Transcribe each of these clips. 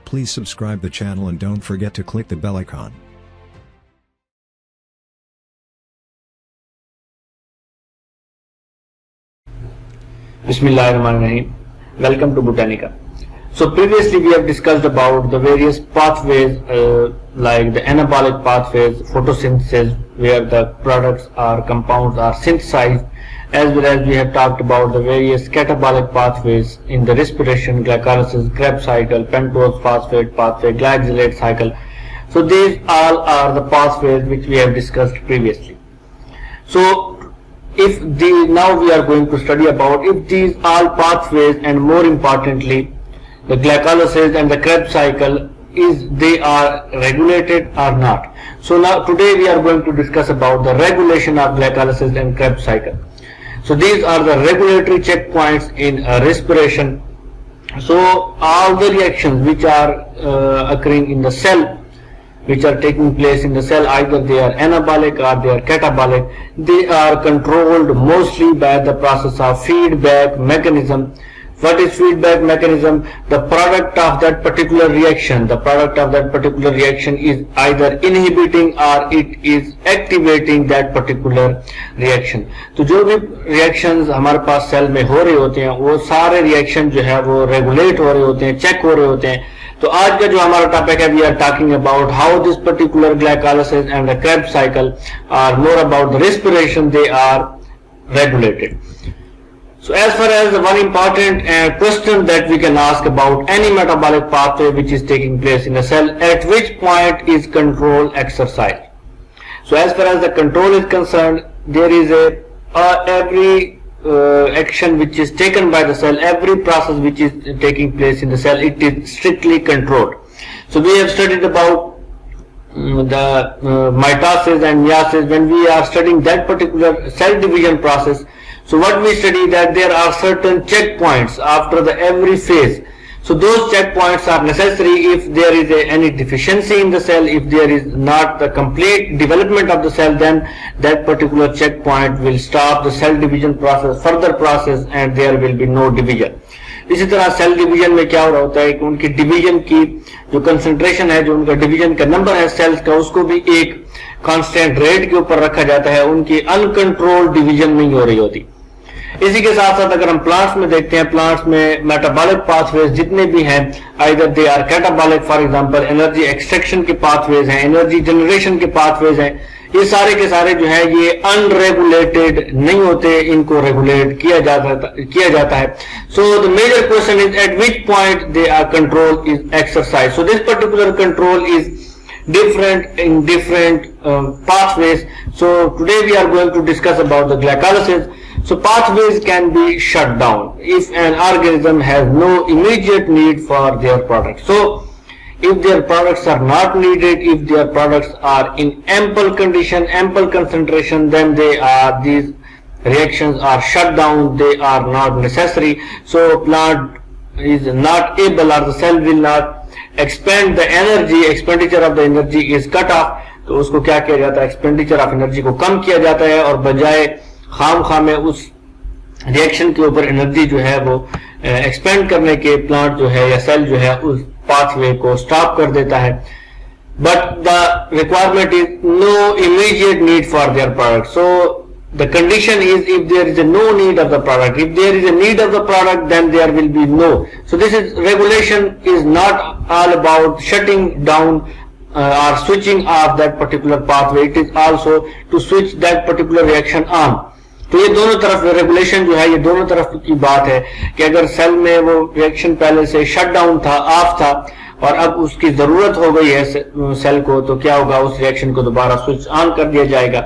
Please subscribe the channel and don't forget to click the bell icon. Bismillahirrahmanirrahim. Welcome to Botanica. So previously we have discussed about the various pathways like the anabolic pathways, photosynthesis, where the products or compounds are synthesized, as well as we have talked about the various catabolic pathways in the respiration, glycolysis, Krebs cycle, pentose phosphate pathway, glycosylate cycle. So these all are the pathways which we have discussed previously. So now we are going to study about if these all pathways, and more importantly the glycolysis and the Krebs cycle, they are regulated or not. So now today we are going to discuss about the regulation of glycolysis and Krebs cycle. So these are the regulatory checkpoints in respiration. So all the reactions which are occurring in the cell, which are taking place in the cell, either they are anabolic or they are catabolic, they are controlled mostly by the process of feedback mechanism. What is feedback mechanism? The product of that particular reaction, is either inhibiting or it is activating that particular reaction. तो जो भी reactions हमारे पास cell में हो रहे होते हैं, वो सारे reaction जो है वो regulate हो रहे होते हैं, check हो रहे होते हैं. तो आज का जो हमारा टॉपिक है, we are talking about how this particular glycolysis and the Krebs cycle are more about the respiration, they are regulated. So as far as the one important question that we can ask about any metabolic pathway which is taking place in a cell, at which point is control exercised? So as far as the control is concerned, there is every action which is taken by the cell, every process which is taking place in the cell, it is strictly controlled. So we have studied about the mitosis and meiosis. When we are studying that particular cell division process, so what we study that there are certain checkpoints after the every phase. So those checkpoints are necessary if there is any deficiency in the cell, if there is not the complete development of the cell, then that particular checkpoint will stop the cell division process, further process, and there will be no division. इसी तरह cell division में क्या हो रहा होता है कि उनकी डिवीजन की जो कंसंट्रेशन है, जो उनका डिवीजन का नंबर है सेल्स का, उसको भी एक कांस्टेंट रेट के ऊपर रखा जाता है, उनकी अनकंट्रोल्ड डिवीजन नहीं हो रही होती. इसी के साथ साथ अगर हम प्लांट्स में देखते हैं, प्लांट्स में मेटाबॉलिक पाथवेज जितने भी हैं, either they are catabolic, for example energy extraction के पाथवेज हैं, एनर्जी जनरेशन के पाथवेज हैं, ये सारे के सारे जो है ये अनरेगुलेटेड नहीं होते, इनको रेगुलेट किया जाता है. So the major question is at which point they are control is exercise. So this particular control is different in different pathways. So today we are going to discuss about the glycolysis. So pathways can be shut down if an organism has no immediate need for their products. So if their products are not needed, if their products are in ample condition, ample concentration, then these reactions are shut down, they are not necessary. So plant is not able, or the cell will not expand the energy, expenditure of the energy is cut off. तो उसको क्या किया जाता है, expenditure of energy को कम किया जाता है, और बजाय खाम में उस रिएक्शन के ऊपर एनर्जी जो है वो एक्सपेंड करने के प्लांट जो है या सेल जो है उस पाथवे को स्टॉप कर देता है. But the requirement is no immediate need for their product. So the condition is if there is no need of the product. If there is a need of the product, then there will be no. So this is regulation is not all about shutting down or switching off that particular pathway. It is also to switch that particular reaction on. तो ये दोनों तरफ regulation जो है, ये दोनों तरफ की बात है कि अगर सेल में वो रिएक्शन पहले से शट डाउन था, ऑफ था, और अब उसकी जरूरत हो गई है सेल को, तो क्या होगा, उस रिएक्शन को दोबारा स्विच ऑन कर दिया जाएगा.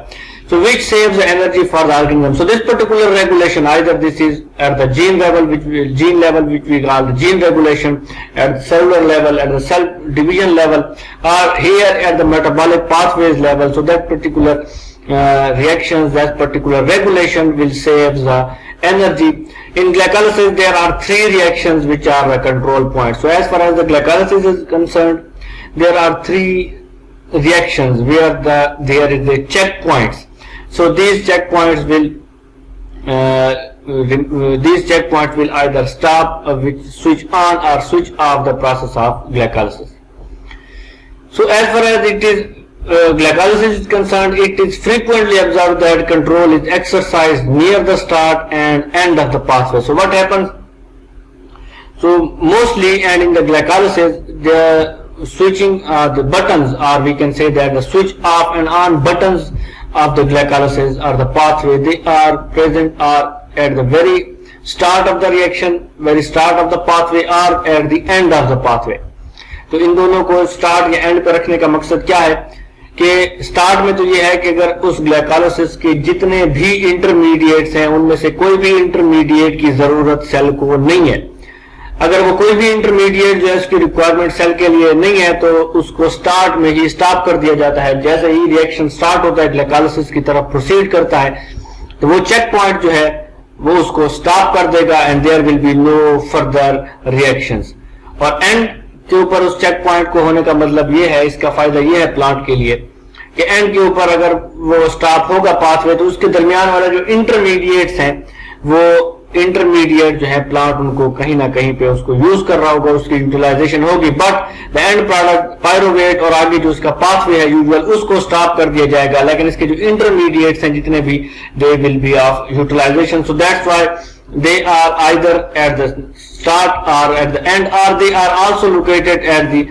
So which saves the energy for the organism. So this particular regulation, either this is at the gene level which we call the gene regulation, at the cellular level, at the cell division level, or here at the metabolic pathways level. So that particular reactions, that particular regulation will save the energy. In glycolysis there are three reactions which are the control points. So as far as the glycolysis is concerned, there are three reactions where there is the checkpoints. So these checkpoints will these checkpoints will either stop, switch on or switch off the process of glycolysis. So as far as it is glycolysis is concerned, it is frequently observed that control is exercised near the start and end of the pathway. So what happens? So mostly, and in the glycolysis, the switching the buttons, or we can say that the switch off and on buttons of the glycolysis or the pathway, they are present or at the very start of the reaction, very start of the pathway, or at the end of the pathway. तो इन दोनों को start या and पर रखने का मकसद क्या है कि स्टार्ट में तो ये है कि अगर उस ग्लाइकोलाइसिस के जितने भी इंटरमीडिएट्स हैं उनमें से कोई भी इंटरमीडिएट की जरूरत सेल को नहीं है, अगर वो कोई भी इंटरमीडिएट जो है उसकी रिक्वायरमेंट सेल के लिए नहीं है तो उसको स्टार्ट में ही स्टॉप कर दिया जाता है। जैसे ही रिएक्शन स्टार्ट होता है, ग्लाइकोलाइसिस की तरफ प्रोसीड करता है, तो वो चेक पॉइंट जो है वो उसको स्टॉप कर देगा and there will be no further reactions. और एंड के ऊपर उस चेक पॉइंट को होने का मतलब ये है, इसका फायदा ये है प्लांट के लिए कि एंड के ऊपर अगर वो स्टॉप होगा पाथवे तो उसके दरमियान वाला जो इंटरमीडिएट्स हैं वो इंटरमीडिएट जो है प्लांट उनको कहीं ना कहीं पे उसको यूज कर रहा होगा, उसकी यूटिलाइजेशन होगी, but the end product pyruvate और आगे जो उसका पाथवे है यूजुअल उसको स्टॉप कर दिया जाएगा, लेकिन इसके जो इंटरमीडिएट्स हैं जितने भी they will be of utilization. So that's why they are either at the start or at the end, or they are also located at the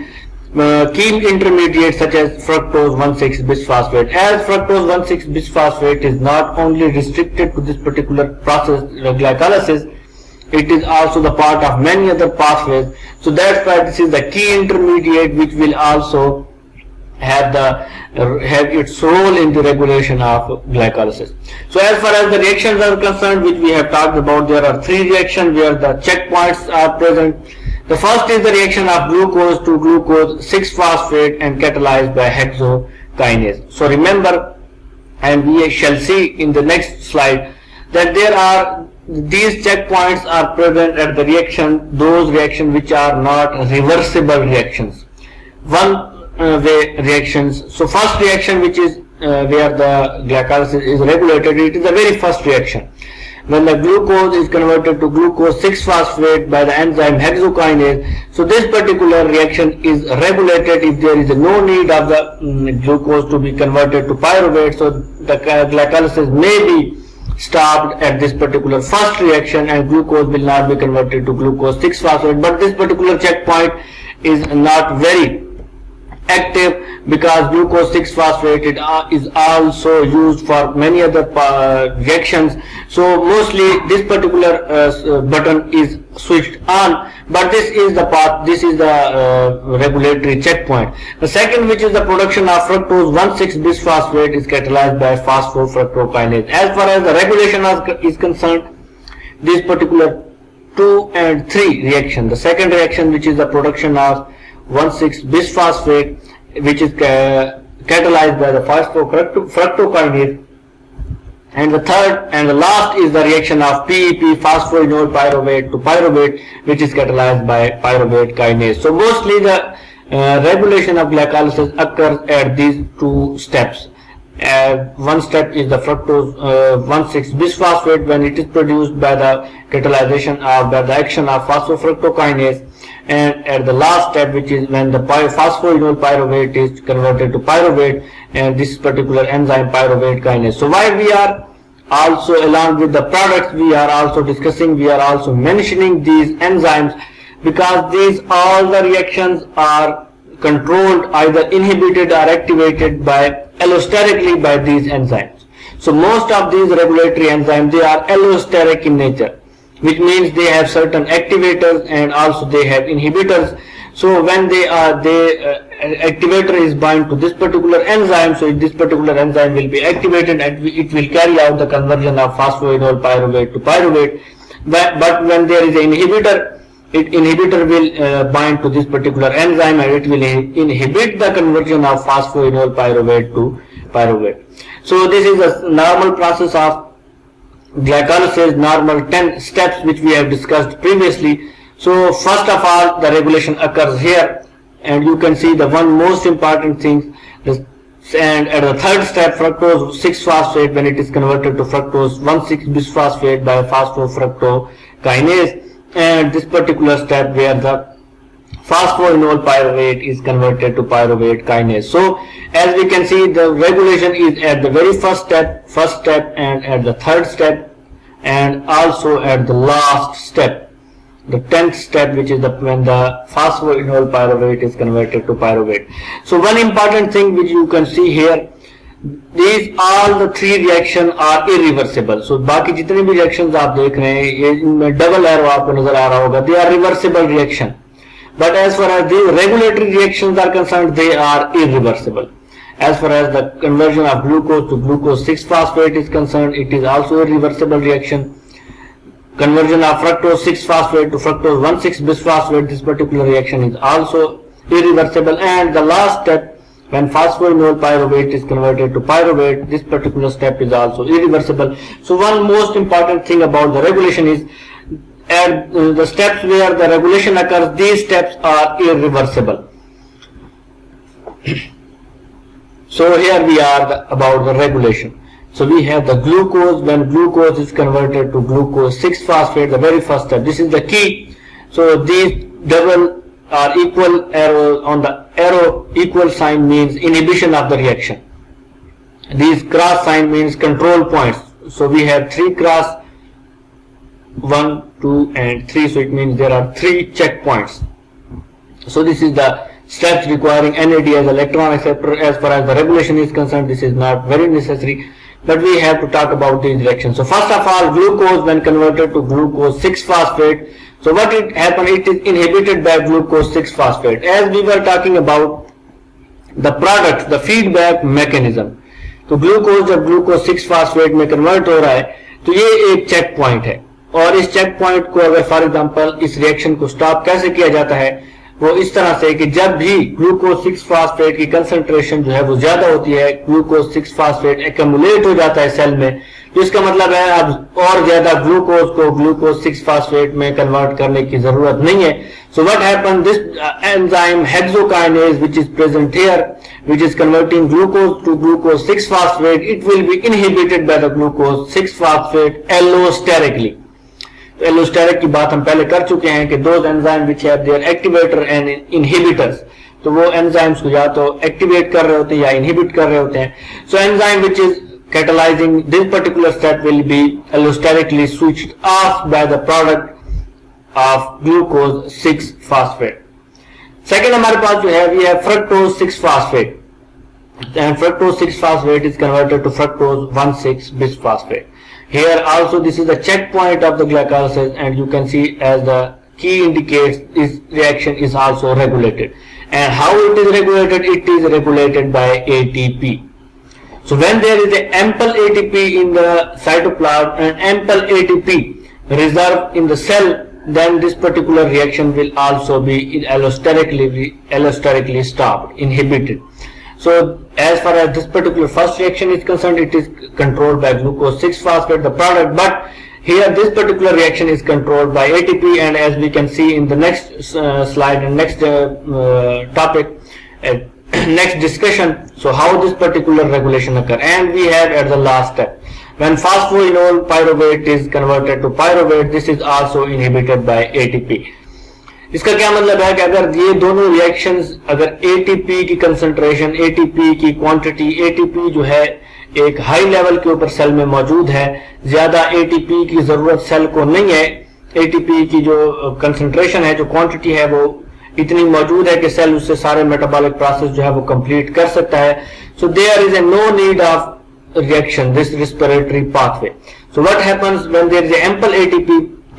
key intermediates such as fructose 1,6-bisphosphate. As fructose 1,6-bisphosphate is not only restricted to this particular process, glycolysis, it is also the part of many other pathways. So that's why this is the key intermediate which will also have its role in the regulation of glycolysis. So as far as the reactions are concerned, which we have talked about, there are three reactions where the checkpoints are present. The first is the reaction of glucose to glucose 6-phosphate and catalyzed by hexokinase. So remember, and we shall see in the next slide, that there are these checkpoints are present at the reaction, those reactions which are not reversible reactions. One way reactions. So first reaction, which is where the glycolysis is regulated, it is the very first reaction when the glucose is converted to glucose 6-phosphate by the enzyme hexokinase. So this particular reaction is regulated if there is no need of the glucose to be converted to pyruvate. So the glycolysis may be stopped at this particular first reaction and glucose will not be converted to glucose 6-phosphate. But this particular checkpoint is not very active because glucose 6-phosphate is also used for many other reactions. So mostly this particular button is switched on, but this is the path, this is the regulatory checkpoint. The second, which is the production of fructose 1,6-bisphosphate, is catalyzed by phosphofructokinase. As far as the regulation is concerned, this particular 2 and 3 reaction, the second reaction, which is the production of 1,6-bisphosphate, which is catalyzed by the phosphofructokinase, and the third and the last is the reaction of PEP, phosphoenol pyruvate to pyruvate, which is catalyzed by pyruvate kinase. So mostly the regulation of glycolysis occurs at these two steps. One step is the fructose 1,6-bisphosphate when it is produced by the catalyzation or by the action of phosphofructokinase, and at the last step, which is when the phosphoenol pyruvate is converted to pyruvate, and this particular enzyme pyruvate kinase. So why we are also, along with the products, we are also discussing, we are also mentioning these enzymes, because these all the reactions are controlled, either inhibited or activated by allosterically by these enzymes. So most of these regulatory enzymes, they are allosteric in nature, which means they have certain activators and also they have inhibitors. So when activator is bound to this particular enzyme, so this particular enzyme will be activated and it will carry out the conversion of phosphoenol pyruvate to pyruvate. But when there is an inhibitor, inhibitor will bind to this particular enzyme and it will inhibit the conversion of phosphoenol pyruvate to pyruvate. So this is a normal process of glycolysis, normal 10 steps which we have discussed previously. So first of all, the regulation occurs here, and you can see the one most important thing, the and at the third step fructose 6-phosphate when it is converted to fructose 1,6-bisphosphate by phosphofructokinase, and this particular step where the phosphoenol pyruvate is converted to pyruvate kinase. So as we can see, the regulation is at the very first step and at the third step and also at the last step, the 10th step, which is when the phosphoenol pyruvate is converted to pyruvate. So one important thing which you can see here, these all the three reaction are irreversible. So बाकी जितने भी reactions आप देख रहे हैं, ये इनमें double arrow आपको नजर आ रहा होगा, they are reversible reaction. But as far as the regulatory reactions are concerned, they are irreversible. As far as the conversion of glucose to glucose 6-phosphate is concerned, it is also a reversible reaction. Conversion of fructose 6-phosphate to fructose 1,6-bisphosphate, this particular reaction is also irreversible. And the last step, when phosphoenol pyruvate is converted to pyruvate, this particular step is also irreversible. So one most important thing about the regulation is at the steps where the regulation occurs, these steps are irreversible. So here we are about the regulation. So we have the glucose, when glucose is converted to glucose 6-phosphate, the very first step. This is the key. So these double or equal arrows, on the arrow equal sign means inhibition of the reaction. These cross sign means control points. So we have 3 cross, 1, 2 and 3. So it means there are 3 checkpoints. So this is the steps requiring NAD as electron acceptor. As far as the regulation is concerned, this is not very necessary, but we have to talk about these reactions. So first of all, glucose when converted to glucose 6-phosphate. So what it happens, it is inhibited by glucose 6-phosphate. As we were talking about the product, the feedback mechanism. तो glucose जब glucose 6-phosphate में convert हो रहा है, तो ये एक check point है, और इस चेक पॉइंट को अगर फॉर एग्जांपल इस रिएक्शन को स्टॉप कैसे किया जाता है, वो इस तरह से कि जब भी ग्लूकोज 6-phosphate की कंसंट्रेशन जो है वो ज्यादा होती है, ग्लूकोज 6-phosphate एक्यूमुलेट हो जाता है सेल में, तो इसका मतलब है अब और ज्यादा ग्लूकोज को ग्लूकोज 6-phosphate में कन्वर्ट करने की जरूरत नहीं है. So what happen, this enzyme hexokinase which is present here, which is converting glucose to glucose 6-phosphate, it will be inhibited by the glucose 6-phosphate allosterically. Allosteric की बात हम पहले कर चुके हैं कि दो enzyme which have their activator and inhibitors, तो वो एंजाइम्स को या तो एक्टिवेट कर रहे होते हैं या इनहिबिट कर रहे होते हैं. So enzyme which is catalyzing this particular step will be allosterically switched off by the product of glucose 6-phosphate. Second हमारे पास जो है we have fructose 6-phosphate, and fructose 6-phosphate is converted to fructose 1,6-bisphosphate. Here also this is the checkpoint of the glycolysis, and you can see as the key indicates this reaction is also regulated. And how it is regulated? It is regulated by ATP. So when there is a ample ATP in the cytoplasm and ample ATP reserved in the cell, then this particular reaction will also be allosterically stopped, inhibited. So as far as this particular first reaction is concerned, it is controlled by glucose 6-phosphate, the product, but here this particular reaction is controlled by ATP, and as we can see in the next slide and next topic, next discussion, so how this particular regulation occur. And we have at the last step, when phosphoenol pyruvate is converted to pyruvate, this is also inhibited by ATP. इसका क्या मतलब है कि अगर ये दोनों reactions, अगर ATP की कंसंट्रेशन, ATP की क्वांटिटी, ATP जो है एक हाई लेवल के ऊपर सेल में मौजूद है, ज्यादा ATP की जरूरत सेल को नहीं है, ATP की जो कंसंट्रेशन है, जो क्वांटिटी है, वो इतनी मौजूद है कि सेल उससे सारे मेटाबॉलिक प्रोसेस जो है वो कंप्लीट कर सकता है. So there is a no need of reaction this respiratory pathway. So what happens when there is ample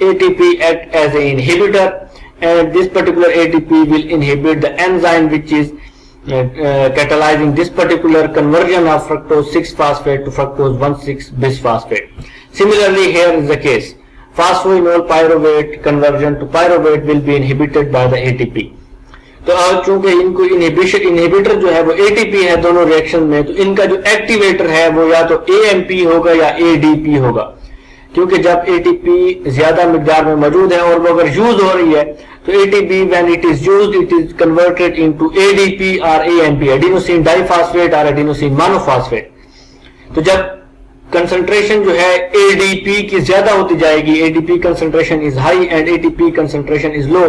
ATP act as an inhibitor, and this particular ATP will inhibit the enzyme which is catalyzing this particular conversion of fructose 6-phosphate to fructose 1,6-bisphosphate. Similarly here is the case. Phosphoenol pyruvate conversion to pyruvate will be inhibited by the ATP. तो अब चूंकि इनको inhibitor जो है वो ATP है दोनों reaction में, तो इनका जो एक्टिवेटर है वो या तो AMP होगा या ADP होगा. क्योंकि जब ATP ज्यादा मिकदार में मौजूद है और वो अगर यूज हो रही है तो ATP when it is used it is converted into ADP or AMP, adenosine diphosphate or adenosine monophosphate। तो जब कंसंट्रेशन जो है ADP की ज्यादा होती जाएगी, ADP concentration is high and ATP concentration is low,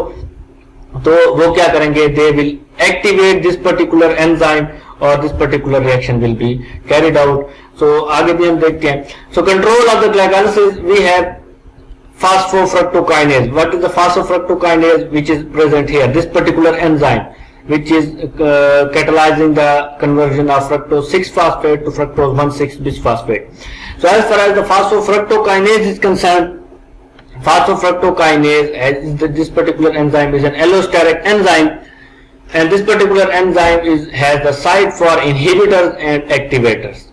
तो वो क्या करेंगे, they will activate this particular enzyme और this particular reaction will be carried out. So आगे भी हम देखते हैं। So control of the glycolysis we have phosphofructokinase. What is the phosphofructokinase which is present here? This particular enzyme which is catalyzing the conversion of fructose 6-phosphate to fructose 1,6-bisphosphate. So as far as the phosphofructokinase is concerned, phosphofructokinase, this particular enzyme is an allosteric enzyme, and this particular enzyme has the site for inhibitors and activators.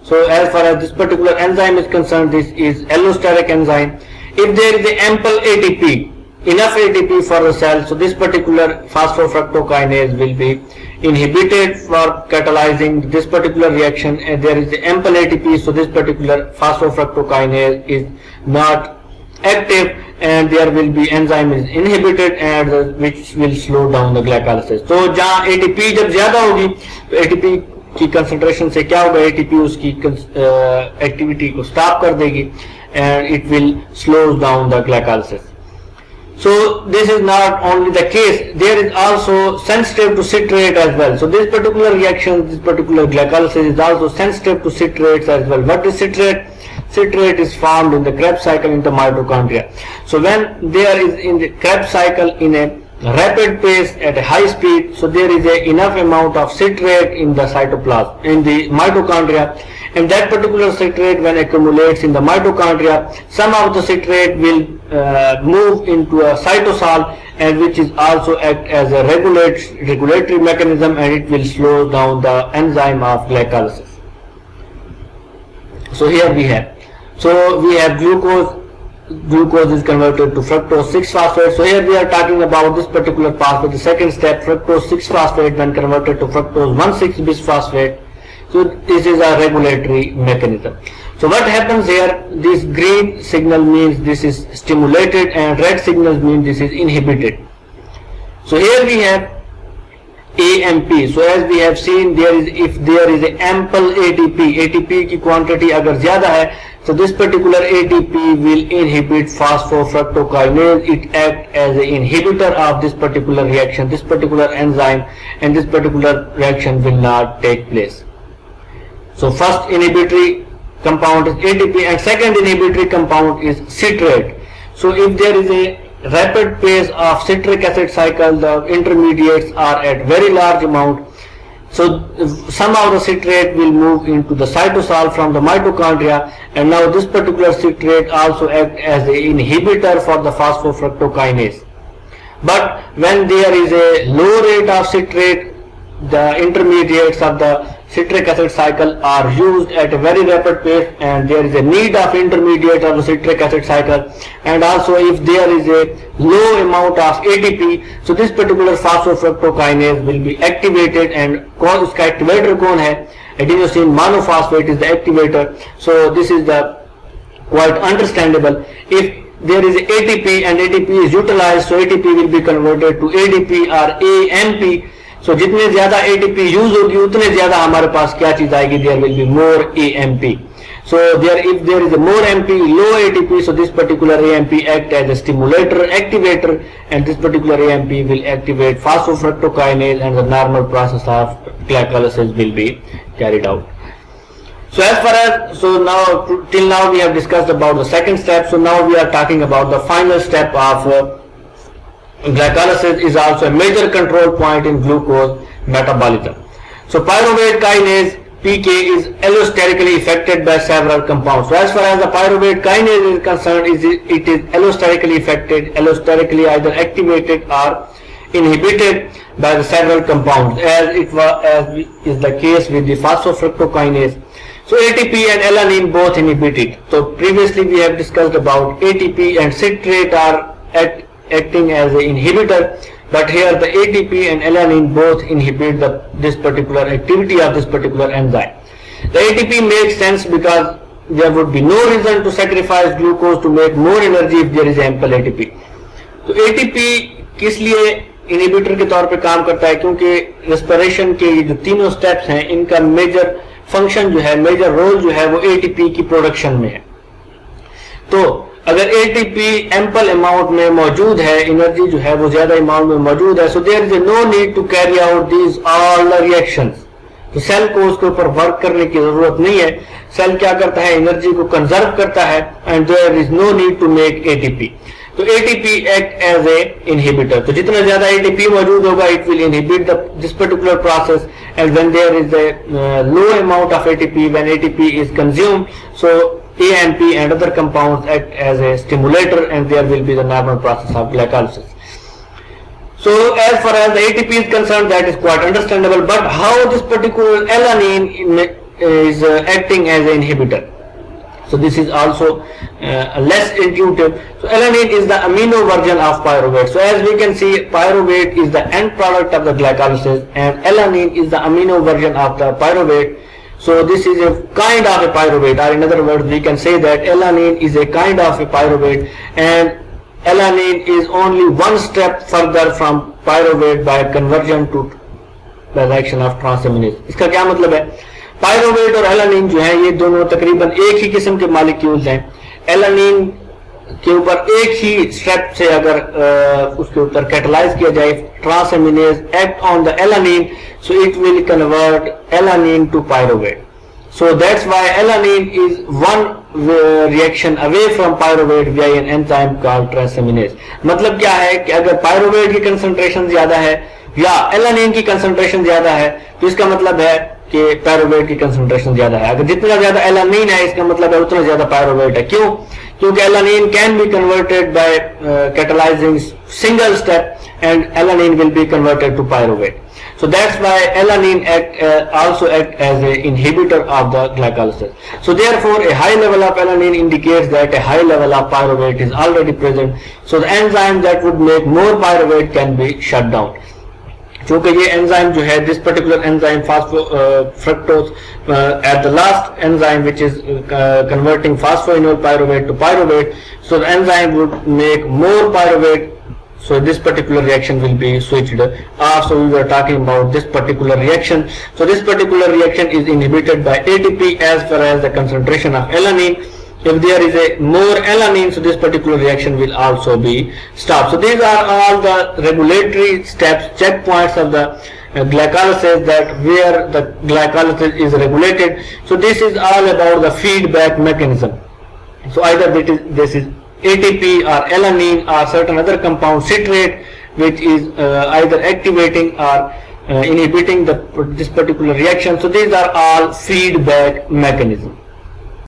So as far as this particular enzyme is concerned, this is allosteric enzyme. If there is ample ATP, enough ATP for the cell, so this particular phosphofructokinase will be inhibited for catalyzing this particular reaction, and there is ample ATP, so this particular phosphofructokinase is not active and there will be enzyme is inhibited and which will slow down the glycolysis. तो जहाँ ATP जब ज्यादा होगी तो ATP की concentration से क्या होगा, ATP उसकी एक्टिविटी को स्टॉप कर देगी and it will slow down the glycolysis. So this is not only the case, there is also sensitive to citrate as well. So this particular reaction, this particular glycolysis is also sensitive to citrates as well. What is citrate? Citrate is formed in the Krebs cycle in the mitochondria. So when there is in the Krebs cycle in a rapid pace at a high speed, so there is enough amount of citrate in the cytoplasm, in the mitochondria, and that particular citrate when accumulates in the mitochondria, some of the citrate will move into a cytosol, and which is also act as a regulatory mechanism, and it will slow down the enzyme of glycolysis. So here we have glucose is converted to fructose 6-phosphate. So here we are talking about this particular pathway, the second step, fructose 6-phosphate when converted to fructose 1,6-bisphosphate. So this is a regulatory mechanism. So what happens here, this green signal means this is stimulated and red signals mean this is inhibited. So here we have AMP. So as we have seen, if there is ample ATP की quantity अगर ज़्यादा है, so this particular ATP will inhibit phosphofructokinase. It acts as an inhibitor of this particular reaction, this particular enzyme, and this particular reaction will not take place. So first inhibitory compound is ATP and second inhibitory compound is citrate. So if there is a rapid pace of citric acid cycle, the intermediates are at very large amount. So somehow the citrate will move into the cytosol from the mitochondria, and now this particular citrate also acts as an inhibitor for the phosphofructokinase. But when there is a low rate of citrate, the intermediates of the citric acid cycle are used at a very rapid pace, and there is a need of intermediate of the citric acid cycle, and also if there is a low amount of ATP, so this particular phosphofructokinase will be activated, and इसका activator कौन है? Adenosine monophosphate is the activator. So this is the quite understandable. If there is ATP and ATP is utilized, so ATP will be converted to ADP or AMP. So जितने ज्यादा ATP use होगी उतने ज्यादा हमारे पास क्या चीज आएगी, there will be more AMP. So if there is a more AMP, low ATP, so this particular AMP act as a stimulator, activator, and this particular AMP will activate phosphofructokinase, and the normal process of glycolysis will be carried out. So as far as, till now we have discussed about the second step, so now we are talking about the final step of glycolysis is also a major control point in glucose metabolism. So pyruvate kinase PK is allosterically affected by several compounds. So as far as the pyruvate kinase is concerned, it is allosterically affected, allosterically either activated or inhibited by the several compounds, as is the case with the phosphofructokinase. So ATP and alanine both inhibit it. So previously we have discussed about ATP and citrate are acting as an inhibitor, but here the ATP and alanine both inhibit this particular activity of this particular enzyme. The ATP makes sense because there would be no reason to sacrifice glucose to make more energy if there is ample ATP. तो ATP किस लिए inhibitor के तौर पे काम करता है? क्योंकि रेस्पिरेशन के ये जो तीनों स्टेप्स हैं इनका मेजर फंक्शन जो है, मेजर रोल जो है वो ATP की प्रोडक्शन में है। तो अगर ATP एम्पल अमाउंट में मौजूद है, एनर्जी जो है वो ज्यादा अमाउंट में मौजूद है, so there is no need to carry out these all the reactions. तो सेल को उसके ऊपर वर्क करने की जरूरत नहीं है। सेल क्या करता है? एनर्जी को कंजर्व करता है and there is no need to make ATP। तो ATP act as a inhibitor. तो जितना ज्यादा ATP मौजूद होगा, it will inhibit this particular process, and when there is a low amount of ATP, when ATP is consumed, so AMP and other compounds act as a stimulator, and there will be the normal process of glycolysis. So as far as the ATP is concerned, that is quite understandable, but how this particular alanine is acting as an inhibitor? So this is also less intuitive. So alanine is the amino version of pyruvate. So as we can see, pyruvate is the end product of the glycolysis and alanine is the amino version of the pyruvate. So this is a kind of a pyruvate, or in other words we can say that alanine is a kind of a pyruvate, and alanine is only one step further from pyruvate by conversion to by the action of transaminase. इसका क्या मतलब है? Pyruvate और alanine जो है ये दोनों तकरीबन एक ही किस्म के मॉलिक्यूल्स हैं। एलानिन के ऊपर एक ही स्टेप से अगर उसके ऊपर कैटलाइज किया जाए, transaminase act on the alanine, so it will convert alanine to pyruvate. So that's why alanine is one reaction away from pyruvate via an enzyme called transaminase. मतलब क्या है कि अगर पायरुवेट की कंसंट्रेशन ज्यादा है या एलानिन की कंसंट्रेशन ज्यादा है, तो इसका मतलब है कि पायरुवेट की कंसंट्रेशन ज्यादा है. अगर जितना ज्यादा एलानिन है इसका मतलब है उतना ज्यादा पायरुवेट है. क्यों? क्योंकि alanine can be converted by catalysing single step and alanine will be converted to pyruvate. So that's why alanine also act as an inhibitor of the glycolysis. So therefore a high level of alanine indicates that a high level of pyruvate is already present. So the enzyme that would make more pyruvate can be shut down. चूंकि ये enzyme जो है, this particular enzyme fructose at the last enzyme which is converting phosphoenol pyruvate to pyruvate, so the enzyme would make more pyruvate. So this particular reaction will be switched off. So we were talking about this particular reaction. So this particular reaction is inhibited by ATP as far as the concentration of alanine. If there is a more alanine, so this particular reaction will also be stopped. So these are all the regulatory steps, checkpoints of the glycolysis, that where the glycolysis is regulated. So this is all about the feedback mechanism. So either this is ATP or alanine or certain other compound, citrate, which is either activating or inhibiting this particular reaction. So these are all feedback mechanisms.